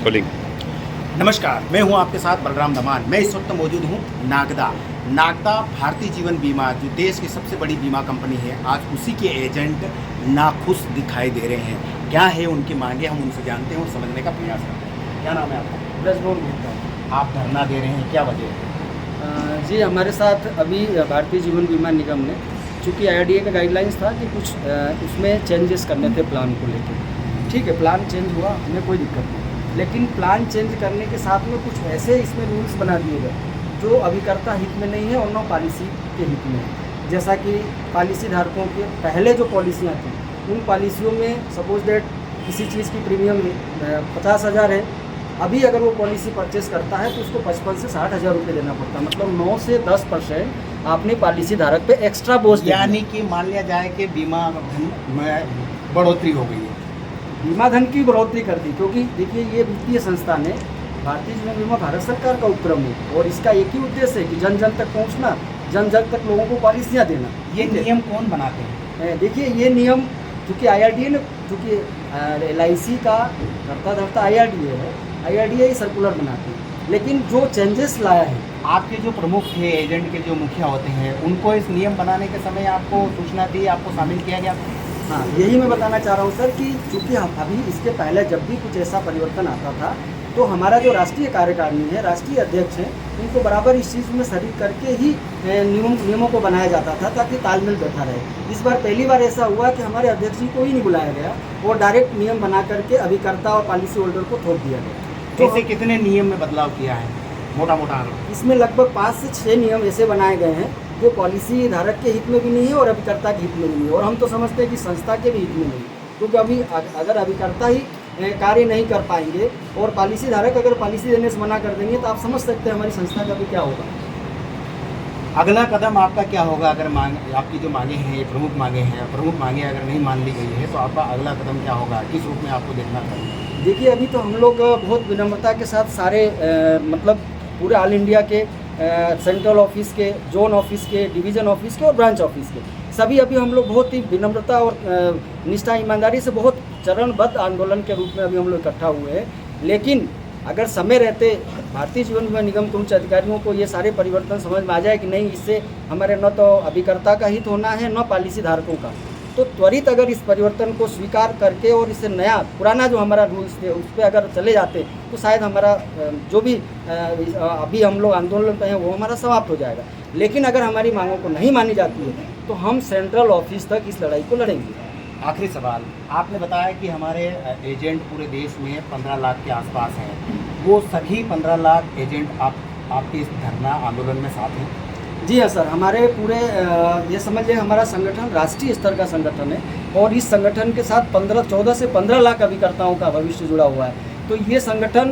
Rolling. नमस्कार, मैं हूं आपके साथ बलराम धमान। मैं इस वक्त मौजूद हूं नागदा। नागदा भारतीय जीवन बीमा जो देश की सबसे बड़ी बीमा कंपनी है, आज उसी के एजेंट नाखुश दिखाई दे रहे हैं। क्या है उनकी मांगे, हम उनसे जानते हैं और समझने का प्रयास करते हैं। क्या नाम है आपका? ब्रजमोहन गुप्ता। आप धरना दे रहे हैं, क्या वजह है? जी, हमारे साथ अभी भारतीय जीवन बीमा निगम ने, चूँकि IRDA का गाइडलाइंस था कि कुछ उसमें चेंजेस करने थे प्लान को लेकर। ठीक है, प्लान चेंज हुआ, हमें कोई दिक्कत नहीं, लेकिन प्लान चेंज करने के साथ में कुछ ऐसे इसमें रूल्स बना दिए गए जो अभिकर्ता हित में नहीं है और न पॉलिसी के हित में है। जैसा कि पॉलिसी धारकों के पहले जो पॉलिसियाँ थी, उन पॉलिसियों में सपोज दैट किसी चीज़ की प्रीमियम 50,000 है, अभी अगर वो पॉलिसी परचेस करता है तो उसको 55 से 60,000 रुपये देना पड़ता है। मतलब 9 से 10% आपने पॉलिसी धारक पे एक्स्ट्रा बोझ दिया। यानी कि मान लिया जाए कि बीमा धन में बढ़ोतरी हो गई है, बीमा धन की बढ़ोतरी कर दी, क्योंकि देखिए ये वित्तीय संस्थान है, भारतीय जीवन बीमा भारत सरकार का उपक्रम है और इसका एक ही उद्देश्य है कि जन जन तक पहुँचना, जन जन तक लोगों को पॉलिसियाँ देना। ये नियम कौन बनाते हैं? देखिए ये नियम चूँकि IRDA ने, चूँकि LIC का करता धरता IRDA है, IRDA ही सर्कुलर बनाती है, लेकिन जो चेंजेस लाया है, आपके जो प्रमुख थे, एजेंट के जो मुखिया होते हैं, उनको इस नियम बनाने के समय आपको सूचना दी, आपको शामिल किया गया था? हाँ, यही मैं बताना चाह रहा हूँ सर कि चूँकि हम अभी इसके पहले जब भी कुछ ऐसा परिवर्तन आता था तो हमारा जो राष्ट्रीय कार्यकारिणी है, राष्ट्रीय अध्यक्ष हैं, उनको बराबर इस चीज़ में शरीक करके ही नियमों को बनाया जाता था ताकि तालमेल बैठा रहे। इस बार पहली बार ऐसा हुआ कि हमारे अध्यक्ष जी को ही नहीं बुलाया गया और डायरेक्ट नियम बना करके अभिकर्ता और पॉलिसी होल्डर को थोप दिया गया। तो कितने नियम में बदलाव किया है, मोटा मोटा आंकड़ा? इसमें लगभग 5 से 6 नियम ऐसे बनाए गए हैं जो पॉलिसी धारक के हित में भी नहीं है और अभिकर्ता के हित में नहीं है, और हम तो समझते हैं कि संस्था के भी हित में नहीं, क्योंकि अभी अगर अभिकर्ता ही कार्य नहीं कर पाएंगे और पॉलिसी धारक अगर पॉलिसी देने से मना कर देंगे तो आप समझ सकते हैं हमारी संस्था का भी क्या होगा। अगला कदम आपका क्या होगा? अगर आपकी जो मांगे हैं, ये प्रमुख मांगे हैं, प्रमुख मांगे अगर नहीं मान ली गई है तो आपका अगला कदम क्या होगा? किस रूप में आपको देखना चाहिए? देखिए, अभी तो हम लोग बहुत विनम्रता के साथ सारे मतलब पूरे ऑल इंडिया के सेंट्रल ऑफिस के, जोन ऑफिस के, डिवीज़न ऑफिस के और ब्रांच ऑफिस के सभी अभी हम लोग बहुत ही विनम्रता और निष्ठा ईमानदारी से बहुत चरणबद्ध आंदोलन के रूप में अभी हम लोग इकट्ठा हुए हैं। लेकिन अगर समय रहते भारतीय जीवन बीमा निगम के उच्च अधिकारियों को ये सारे परिवर्तन समझ में आ जाए कि नहीं, इससे हमारे न तो अभिकर्ता का हित होना है न पॉलिसी धारकों का, तो त्वरित अगर इस परिवर्तन को स्वीकार करके और इससे नया पुराना जो हमारा रूल्स थे उस पर अगर चले जाते तो शायद हमारा जो भी अभी हम लोग आंदोलन पे हैं वो हमारा समाप्त हो जाएगा। लेकिन अगर हमारी मांगों को नहीं मानी जाती है तो हम सेंट्रल ऑफिस तक इस लड़ाई को लड़ेंगे। आखिरी सवाल, आपने बताया कि हमारे एजेंट पूरे देश में 15 लाख के आसपास हैं, वो सभी 15 लाख एजेंट आपके इस धरना आंदोलन में साथ हैं? जी हाँ सर, हमारे पूरे ये समझ लें हमारा संगठन राष्ट्रीय स्तर का संगठन है और इस संगठन के साथ 14 से 15 लाख अभिकर्ताओं का भविष्य जुड़ा हुआ है। तो ये संगठन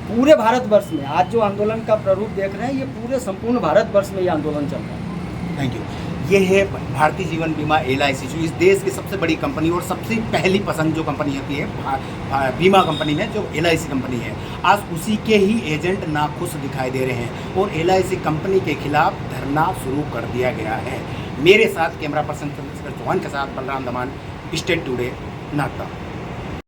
पूरे भारतवर्ष में आज जो आंदोलन का प्रारूप देख रहे हैं, ये पूरे संपूर्ण भारतवर्ष में ये आंदोलन चल रहा है। Thank you. ये है भारतीय जीवन बीमा LIC, जो इस देश की सबसे बड़ी कंपनी और सबसे पहली पसंद जो कंपनी होती है बीमा कंपनी में, जो LIC कंपनी है, आज उसी के ही एजेंट नाखुश दिखाई दे रहे हैं और LIC कंपनी के खिलाफ धरना शुरू कर दिया गया है। मेरे साथ कैमरा पर्सन चंद्रशेखर चौहान के साथ बलराम धमान, स्टेट टुडे, नागदा।